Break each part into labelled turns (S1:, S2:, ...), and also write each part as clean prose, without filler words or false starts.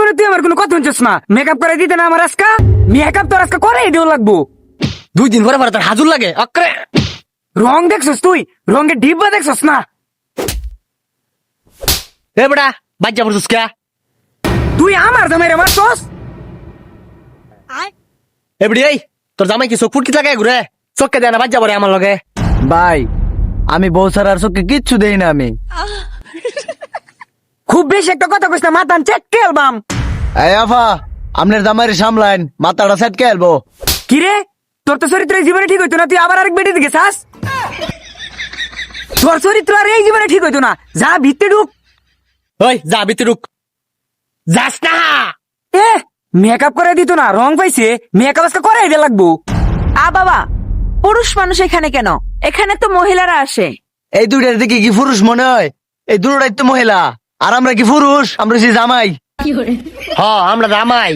S1: জীবনে তুই আমার কোনো কথা শুনছিস না। মেকআপ করে দিতে না আমার আজকা, মেকআপ তোর আজকা করে দিও লাগবো।
S2: 2 দিন পরে পরে তোর হাজুর লাগে অক্রে।
S1: রং দেখছস তুই, রঙের ডিব্বা দেখছস না?
S2: এ বেটা বাজ্জা পড়ছিস কে?
S1: তুই আমার জামাই রে মারছস।
S2: এ বেড়ি এই তোর জামাই কি চোখ ফুটকি লাগায় ঘুরে? চোখকে দেয় না বাজ্জা পড়ে আমার লগে।
S3: ভাই আমি বউ ছাড়ার চোখে কিচ্ছু দেই না আমি।
S1: খুব বেশি একটা কথা কইছ না, মাথান চেটকে আলবাম।
S3: এই আফা আপনার জামাইরে সামলাইন, মাথাটা সেটকে আলবো।
S1: কি রে, তোর তো চরিত্র এই জীবনে ঠিক হইতো না, তুই আবার আরেক বেটি দিকে চাস? তোর চরিত্র আর এই জীবনে ঠিক হইতো না, যা ভিতরে ঢুক।
S2: ওই যা ভিতরে ঢুক। যাস না।
S1: এ মেকআপ করে দিত না, রং পাইছে, মেকআপ আজকে করে দিয়ে লাগবো।
S4: বাবা, পুরুষ মানুষ এখানে কেন? এখানে তো মহিলারা আসে।
S3: এই দুইটার দিকে কি পুরুষ মনে হয়? এই দুটোটাই তো মহিলা, আর আমরা কি পুরুষ? আমরা সে জামাই।
S2: হ আমরা জামাই।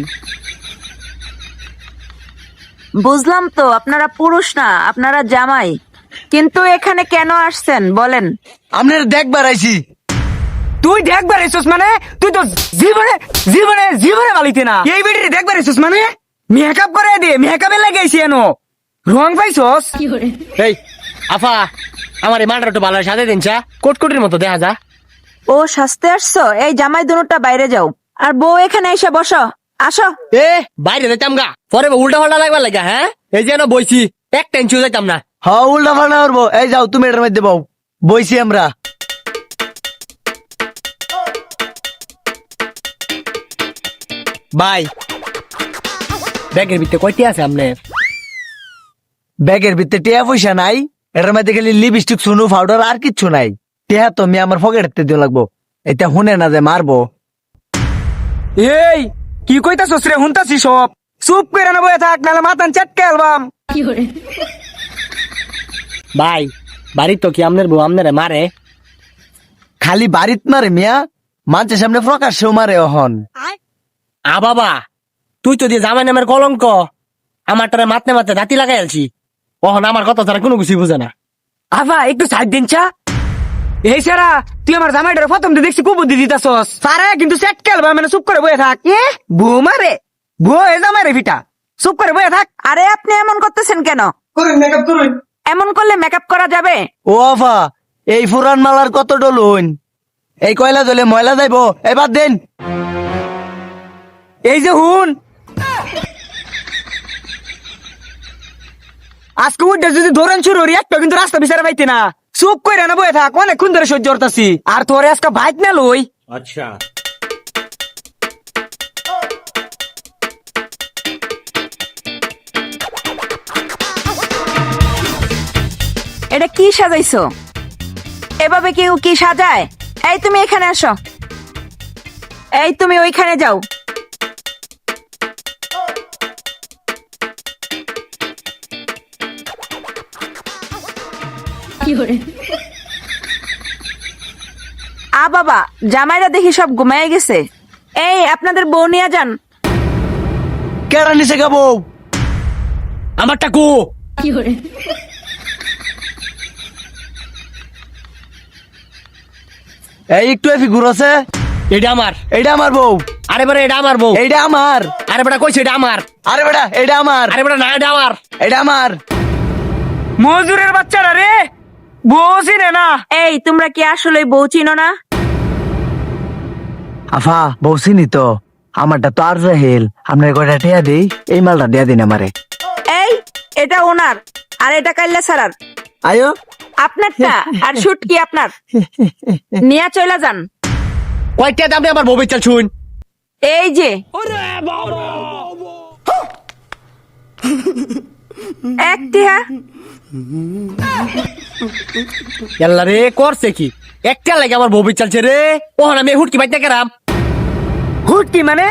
S4: বুঝলাম তো আপনারা পুরুষ না, আপনারা জামাই। কিন্তু এখানে কেন আসছেন বলেন?
S3: আপনার দেখবার আইছি।
S1: তুই দেখবার এসছিস মানে? তুই তো জীবনে জীবনে জীবনে বালিতে না। এই বেটি দেখবার এসছিস মানে? মেকআপ করে দে, মেকআপে লাগাইছি এনো, রং পাইছস?
S2: এই আফা আমার এই মালটা একটু ভালো সাজে দিন চা, কোটকুটির মতো দেখা যা।
S4: ও সাজতে আসছো? এই জামাই দুটোটা বাইরে যাও, আর বউ এখানে এসে বসো। আসো।
S2: এ বাইরে যাইতাম গা, পরে উল্টা পাল্টা লাগবার লাগা। হ্যাঁ এই যে না বইছি, এক টেনশন যাইতাম না।
S3: হ উল্টা পাল্টা করবো। এই যাও তুমি এটার মধ্যে বউ, বইছি আমরা।
S2: ভাই ব্যাগের ভিতরে কয়টি আছে আপনার?
S3: ব্যাগের ভিতরে টিয়া পয়সা নাই, এটার মধ্যে খালি লিপস্টিক, সুনু, পাউডার আর কিচ্ছু নাই। টিয়া তো আমি আমার পকেটে দিয়ে লাগবো, এটা শুনে না যে মারবো।
S1: এই কি কইতাছস রে? হুনতাছি সব, চুপ করে না বয়ে থাক, নাহলে মাথান চেটকে আলবাম।
S2: ভাই বাড়ি তো কি আপনার বউ আপনারে মারে?
S3: খালি বাড়িত মারে মিয়া, মানুষের সামনে প্রকাশ্যেও মারে অহন।
S2: বাবা তুই তো দিয়ে জামাই নামের কলঙ্ক, আমার তারা মাথনে মাথে দাঁতি লাগাই আলছি। ওহন আমার কথা তারা কোনো কিছুই বুঝে না।
S1: আভা একটু সাইড দিন চা। এই সারা তুই আমার জামাইটার প্রথম দিয়ে দেখছি কুবুদ্ধি দিতাছস, সারা কিন্তু চেটকে আলবাম, মানে চুপ করে বয়ে থাক। বউ মারে, বউ এ জামাই রে ভিটা, চুপ করে বয়ে থাক।
S4: আরে আপনি এমন করতেছেন কেন?
S1: করুন মেকআপ করুন।
S4: এমন করলে মেকআপ করা যাবে?
S3: ও আফা এই ফুরান মালার কত ডলুন, এই কয়লা জলে ময়লা যাইবো, এবার দেন।
S1: এই যে হুন, আজকে উঠে যদি ধরেন শুরু করি একটা কিন্তু রাস্তা বিচারে পাইতে না। চুপ করে না বয়ে থাক, অনেকক্ষণ ধরে সহ্য করতেছি। আর তোরে আজকে বাইক না লই।
S2: আচ্ছা
S4: এটা কি সাজাইছো? এভাবে কেউ কি সাজায়? এই তুমি এখানে আসো, এই তুমি ওইখানে যাও। বাবা, জামাইরা দেখি সব ঘুমায় গেছে। এই আপনাদের বউ নিয়ে যান।
S3: কেডা নিচে গাবো?
S2: আমারটা কো?
S3: এই একটু ফিগুর আছে,
S2: এটা আমার।
S3: এইটা আমার বউ।
S2: আরে বেটা এটা আমার বউ।
S3: এইটা আমার।
S2: আরে বেটা কইছে এটা আমার।
S3: আরে বেটা এইটা আমার।
S2: আরে বেটা না এটা আমার।
S3: এটা আমার।
S1: মজুরের বাচ্চারা রে, বউ চিনে না।
S4: এই তোমরা কি আসলে বউ চিনো না?
S3: আফা বউ চিনি তো, আমারটা তো আর জাহেল। আপনার কয়টা টিয়া দিই, এই মালটা দিয়া দিন আমারে।
S4: এই এটা ওনার, আর এটা কাইল্লা সারার।
S3: আয়ো
S4: আপনারটা আর শুট কি আপনার? নিয়ে চলে যান।
S2: কয়টা দামে আমার বউ বেচাল শুন।
S4: এই যে একটা
S2: এল্লা রে করছে কি? একটা লাগে আমার বউ বেচালছে রে। ওহন আমি হুটকি বাইতে গেলাম।
S1: হুট কি মানে?